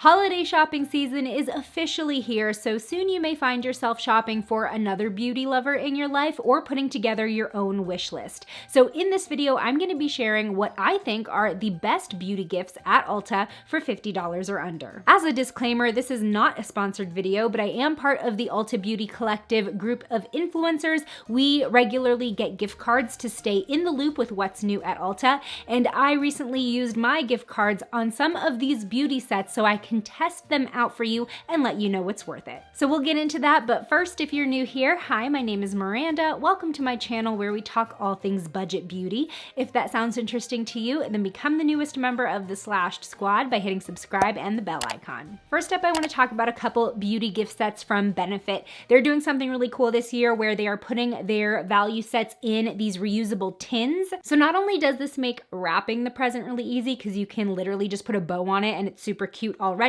Holiday shopping season is officially here, so soon you may find yourself shopping for another beauty lover in your life or putting together your own wish list. So in this video, I'm going to be sharing what I think are the best beauty gifts at Ulta for $50 or under. As a disclaimer, this is not a sponsored video, but I am part of the Ulta Beauty Collective group of influencers. We regularly get gift cards to stay in the loop with what's new at Ulta, and I recently used my gift cards on some of these beauty sets so I can test them out for you and let you know what's worth it. So we'll get into that, but first, if you're new here, hi, my name is Miranda. Welcome to my channel where we talk all things budget beauty. If that sounds interesting to you, then become the newest member of the Slashed squad by hitting subscribe and the bell icon. First up, I want to talk about a couple beauty gift sets from Benefit. They're doing something really cool this year where they are putting their value sets in these reusable tins. So not only does this make wrapping the present really easy because you can literally just put a bow on it and it's super cute already,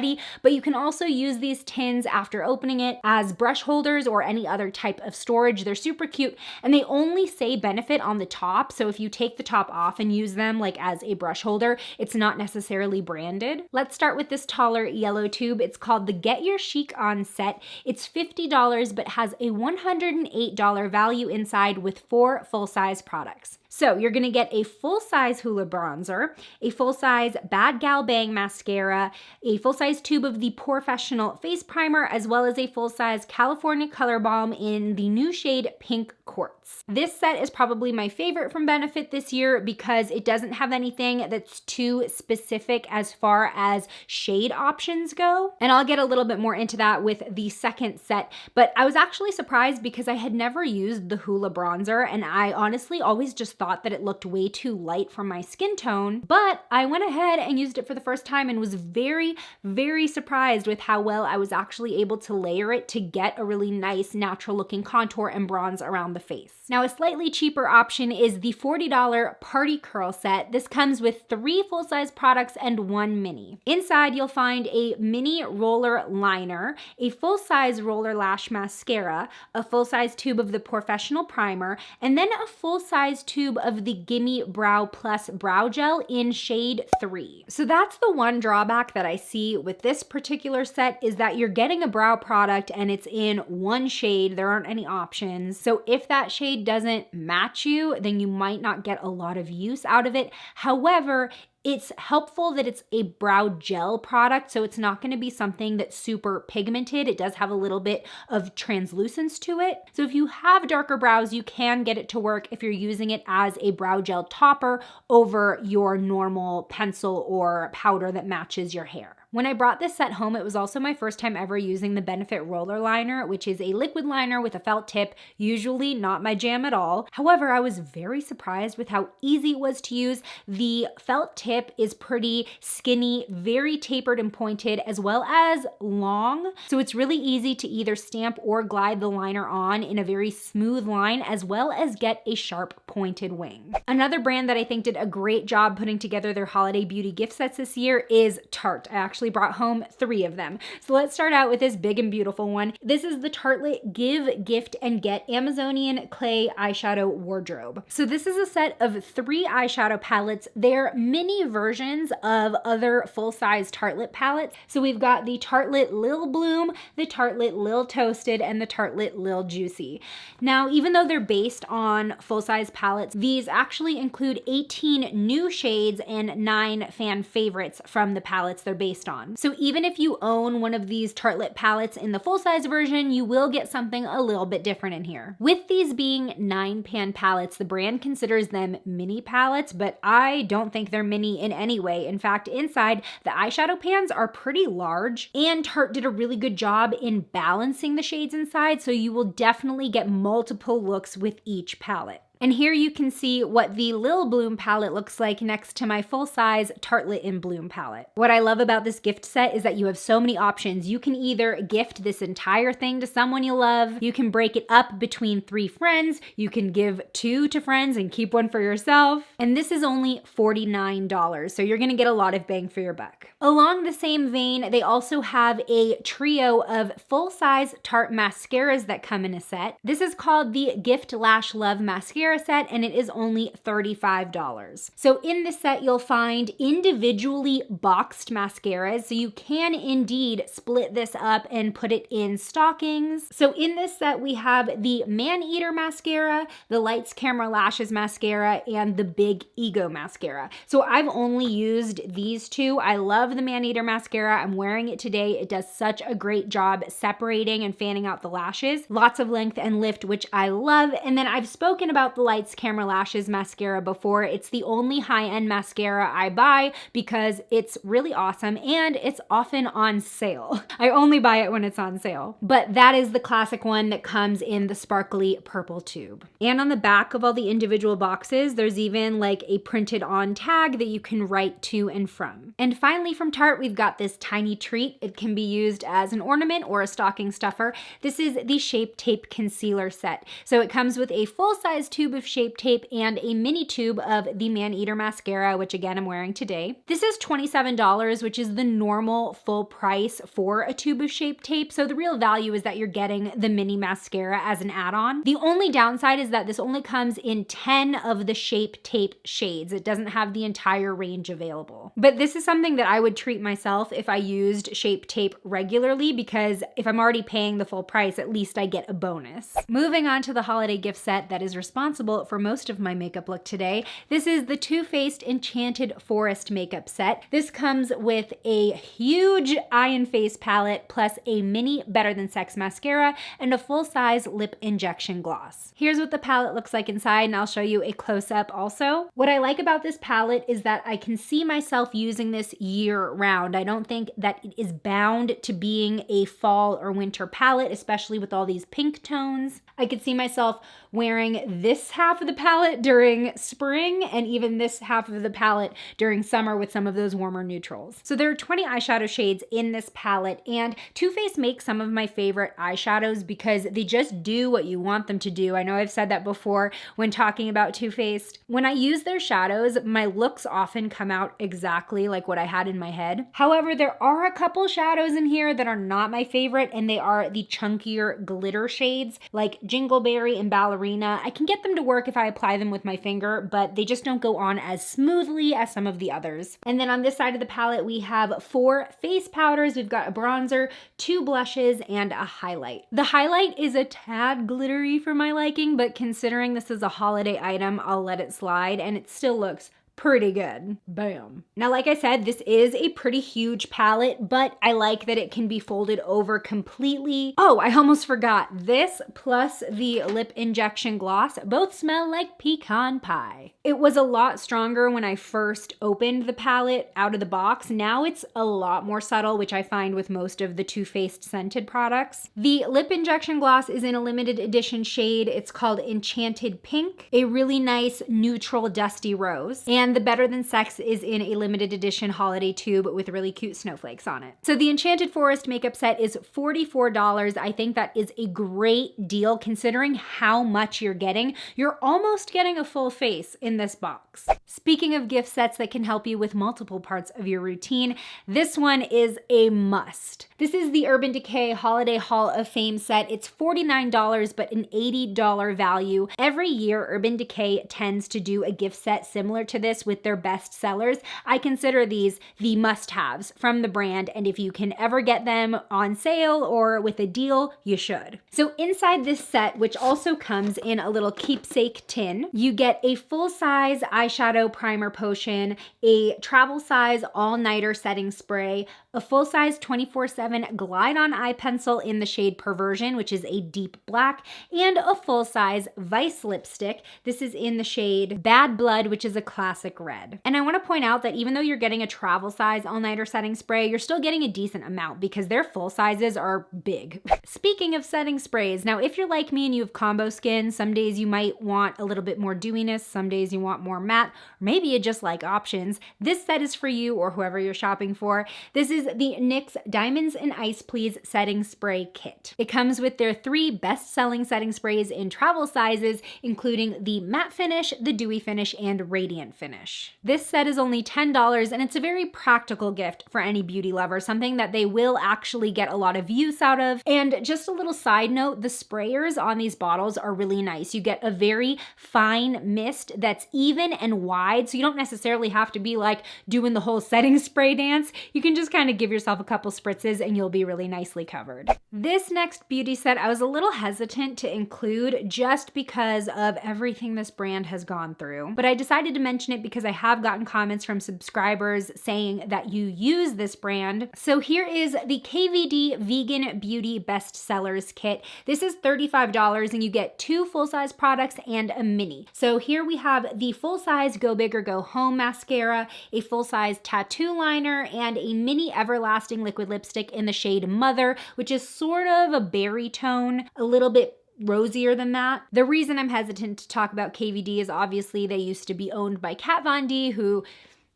but you can also use these tins after opening it as brush holders or any other type of storage. They're super cute and they only say Benefit on the top. So if you take the top off and use them like as a brush holder, it's not necessarily branded. Let's start with this taller yellow tube. It's called the Get Your Chic On set. It's $50 but has a $108 value inside with 4 full-size products. So you're gonna get a full-size Hoola bronzer, a full-size Bad Gal Bang mascara, a full-size tube of the Professional face primer, as well as a full-size California Color Balm in the new shade Pink Quartz. This set is probably my favorite from Benefit this year because it doesn't have anything that's too specific as far as shade options go. And I'll get a little bit more into that with the second set, but I was actually surprised because I had never used the Hoola bronzer and I honestly always just thought that it looked way too light for my skin tone, but I went ahead and used it for the first time and was very, very surprised with how well I was actually able to layer it to get a really nice natural looking contour and bronze around the face. Now, a slightly cheaper option is the $40 Party Curl set. This comes with 3 full-size products and 1 mini. Inside, you'll find a mini roller liner, a full-size roller lash mascara, a full-size tube of the Professional primer, and then a full-size tube of the Gimme Brow Plus brow gel in shade 3. So that's the one drawback that I see with this particular set is that you're getting a brow product and it's in one shade. There aren't any options. So if that shade doesn't match you, then you might not get a lot of use out of it. However, it's helpful that it's a brow gel product, so it's not going to be something that's super pigmented. It does have a little bit of translucence to it. So if you have darker brows, you can get it to work if you're using it as a brow gel topper over your normal pencil or powder that matches your hair. When I brought this set home, it was also my first time ever using the Benefit Roller Liner, which is a liquid liner with a felt tip, usually not my jam at all. However, I was very surprised with how easy it was to use. The felt tip is pretty skinny, very tapered and pointed, as well as long. So it's really easy to either stamp or glide the liner on in a very smooth line, as well as get a sharp pointed wing. Another brand that I think did a great job putting together their holiday beauty gift sets this year is Tarte. I actually brought home 3 of them. So let's start out with this big and beautiful one. This is the Tartelette Give, Gift, and Get Amazonian Clay Eyeshadow Wardrobe. So this is a set of 3 eyeshadow palettes. They're mini versions of other full-size Tartelette palettes. So we've got the Tartelette Lil Bloom, the Tartelette Lil Toasted, and the Tartelette Lil Juicy. Now, even though they're based on full-size palettes, these actually include 18 new shades and 9 fan favorites from the palettes they're based on. So even if you own one of these Tartelette palettes in the full-size version, you will get something a little bit different in here. With these being 9-pan palettes, the brand considers them mini palettes, but I don't think they're mini in any way. In fact, inside, the eyeshadow pans are pretty large, and Tarte did a really good job in balancing the shades inside, so you will definitely get multiple looks with each palette. And here you can see what the Lil Bloom palette looks like next to my full-size Tartelette in Bloom palette. What I love about this gift set is that you have so many options. You can either gift this entire thing to someone you love, you can break it up between 3 friends, you can give 2 to friends and keep 1 for yourself, and this is only $49, so you're gonna get a lot of bang for your buck. Along the same vein, they also have a trio of full-size Tarte mascaras that come in a set. This is called the Gift Lash Love Mascara, mascara set, and it is only $35. So in this set, you'll find individually boxed mascaras, so you can indeed split this up and put it in stockings. So in this set, we have the Man-Eater mascara, the Lights Camera Lashes mascara, and the Big Ego mascara. So I've only used these two. I love the Man-Eater mascara. I'm wearing it today. It does such a great job separating and fanning out the lashes. Lots of length and lift, which I love. And then I've spoken about the Lights Camera Lashes mascara before. It's the only high-end mascara I buy because it's really awesome and it's often on sale. I only buy it when it's on sale. But that is the classic one that comes in the sparkly purple tube. And on the back of all the individual boxes, there's even like a printed on tag that you can write to and from. And finally from Tarte, we've got this tiny treat. It can be used as an ornament or a stocking stuffer. This is the Shape Tape Concealer set. So it comes with a full-size tube of Shape Tape and a mini tube of the Man-Eater mascara, which again I'm wearing today. This is $27, which is the normal full price for a tube of Shape Tape. So the real value is that you're getting the mini mascara as an add-on. The only downside is that this only comes in 10 of the Shape Tape shades. It doesn't have the entire range available. But this is something that I would treat myself if I used Shape Tape regularly, because if I'm already paying the full price, at least I get a bonus. Moving on to the holiday gift set that is responsible for most of my makeup look today. This is the Faced Enchanted Forest makeup set. This comes with a huge eye and face palette plus a mini Better Than Sex mascara and a full-size lip injection gloss. Here's what the palette looks like inside, and I'll show you a close-up also. What I like about this palette is that I can see myself using this year-round. I don't think that it is bound to being a fall or winter palette, especially with all these pink tones. I could see myself wearing this half of the palette during spring and even this half of the palette during summer with some of those warmer neutrals. So there are 20 eyeshadow shades in this palette, and Too Faced makes some of my favorite eyeshadows because they just do what you want them to do. I know I've said that before when talking about Too Faced. When I use their shadows, my looks often come out exactly like what I had in my head. However, there are a couple shadows in here that are not my favorite, and they are the chunkier glitter shades like Jingleberry and Ballerina. I can get them to work if I apply them with my finger, but they just don't go on as smoothly as some of the others. And then on this side of the palette, we have 4 face powders. We've got a bronzer, 2 blushes, and a highlight. The highlight is a tad glittery for my liking, but considering this is a holiday item, I'll let it slide, and it still looks pretty good. Bam. Now, like I said, this is a pretty huge palette, but I like that it can be folded over completely. Oh, I almost forgot. This plus the lip injection gloss both smell like pecan pie. It was a lot stronger when I first opened the palette out of the box. Now it's a lot more subtle, which I find with most of the Too Faced scented products. The lip injection gloss is in a limited edition shade. It's called Enchanted Pink, a really nice neutral dusty rose. And the Better Than Sex is in a limited edition holiday tube with really cute snowflakes on it. So the Enchanted Forest makeup set is $44. I think that is a great deal considering how much you're getting. You're almost getting a full face in this box. Speaking of gift sets that can help you with multiple parts of your routine, this one is a must. This is the Urban Decay Holiday Hall of Fame set. It's $49, but an $80 value. Every year, Urban Decay tends to do a gift set similar to this with their best sellers. I consider these the must-haves from the brand, and if you can ever get them on sale or with a deal, you should. So inside this set, which also comes in a little keepsake tin, you get a full-size eyeshadow primer potion, a travel-size all-nighter setting spray, a full-size 24/7 glide-on eye pencil in the shade Perversion, which is a deep black, and a full-size Vice lipstick. This is in the shade Bad Blood, which is a classic red. And I want to point out that even though you're getting a travel-size all-nighter setting spray, you're still getting a decent amount because their full sizes are big. Speaking of setting sprays, now if you're like me and you have combo skin, some days you might want a little bit more dewiness, some days you want more matte, or maybe you just like options. This set is for you or whoever you're shopping for. This is is the NYX Diamonds and Ice Please Setting Spray Kit. It comes with their 3 best-selling setting sprays in travel sizes, including the matte finish, the dewy finish, and radiant finish. This set is only $10, and it's a very practical gift for any beauty lover, something that they will actually get a lot of use out of. And just a little side note, the sprayers on these bottles are really nice. You get a very fine mist that's even and wide, so you don't necessarily have to be like doing the whole setting spray dance. You can just kind of give yourself a couple spritzes and you'll be really nicely covered. This next beauty set I was a little hesitant to include just because of everything this brand has gone through, but I decided to mention it because I have gotten comments from subscribers saying that you use this brand. So here is the KVD Vegan Beauty Best Sellers Kit. This is $35 and you get 2 full-size products and a mini. So here we have the full-size Go Big or Go Home mascara, a full-size tattoo liner, and a mini everlasting liquid lipstick in the shade Mother, which is sort of a berry tone, a little bit rosier than that. The reason I'm hesitant to talk about KVD is obviously they used to be owned by Kat Von D, who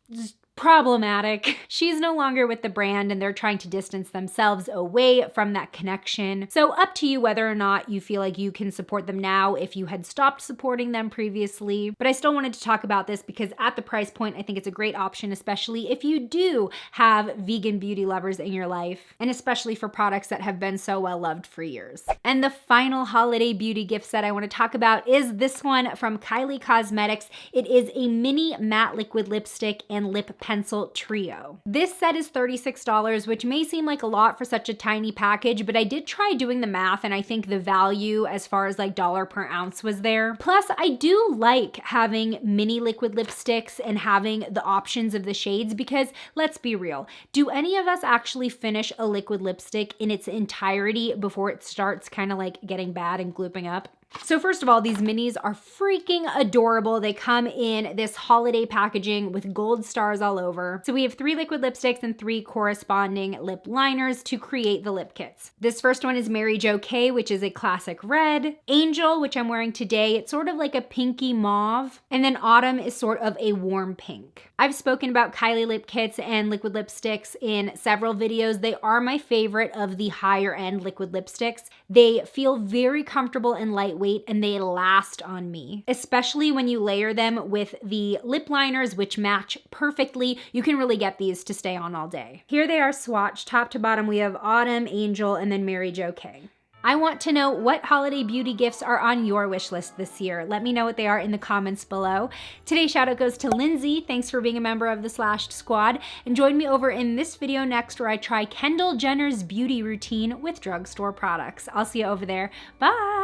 is problematic. She's no longer with the brand and they're trying to distance themselves away from that connection. So up to you whether or not you feel like you can support them now if you had stopped supporting them previously. But I still wanted to talk about this because at the price point, I think it's a great option, especially if you do have vegan beauty lovers in your life, and especially for products that have been so well loved for years. And the final holiday beauty gift set I want to talk about is this one from Kylie Cosmetics. It is a mini matte liquid lipstick and lip pencil trio. This set is $36, which may seem like a lot for such a tiny package, but I did try doing the math and I think the value as far as like dollar per ounce was there. Plus, I do like having mini liquid lipsticks and having the options of the shades because let's be real, do any of us actually finish a liquid lipstick in its entirety before it starts kind of like getting bad and glooping up? So first of all, these minis are freaking adorable. They come in this holiday packaging with gold stars all over. So we have 3 liquid lipsticks and 3 corresponding lip liners to create the lip kits. This first one is Mary Jo K, which is a classic red. Angel, which I'm wearing today, it's sort of like a pinky mauve. And then Autumn is sort of a warm pink. I've spoken about Kylie lip kits and liquid lipsticks in several videos. They are my favorite of the higher end liquid lipsticks. They feel very comfortable and lightweight and they last on me, especially when you layer them with the lip liners, which match perfectly. You can really get these to stay on all day. Here they are swatched top to bottom. We have Autumn, Angel, and then Mary Jo K. I want to know what holiday beauty gifts are on your wish list this year. Let me know what they are in the comments below. Today's shout out goes to Lindsay. Thanks for being a member of the Slashed Squad. And join me over in this video next where I try Kendall Jenner's beauty routine with drugstore products. I'll see you over there. Bye!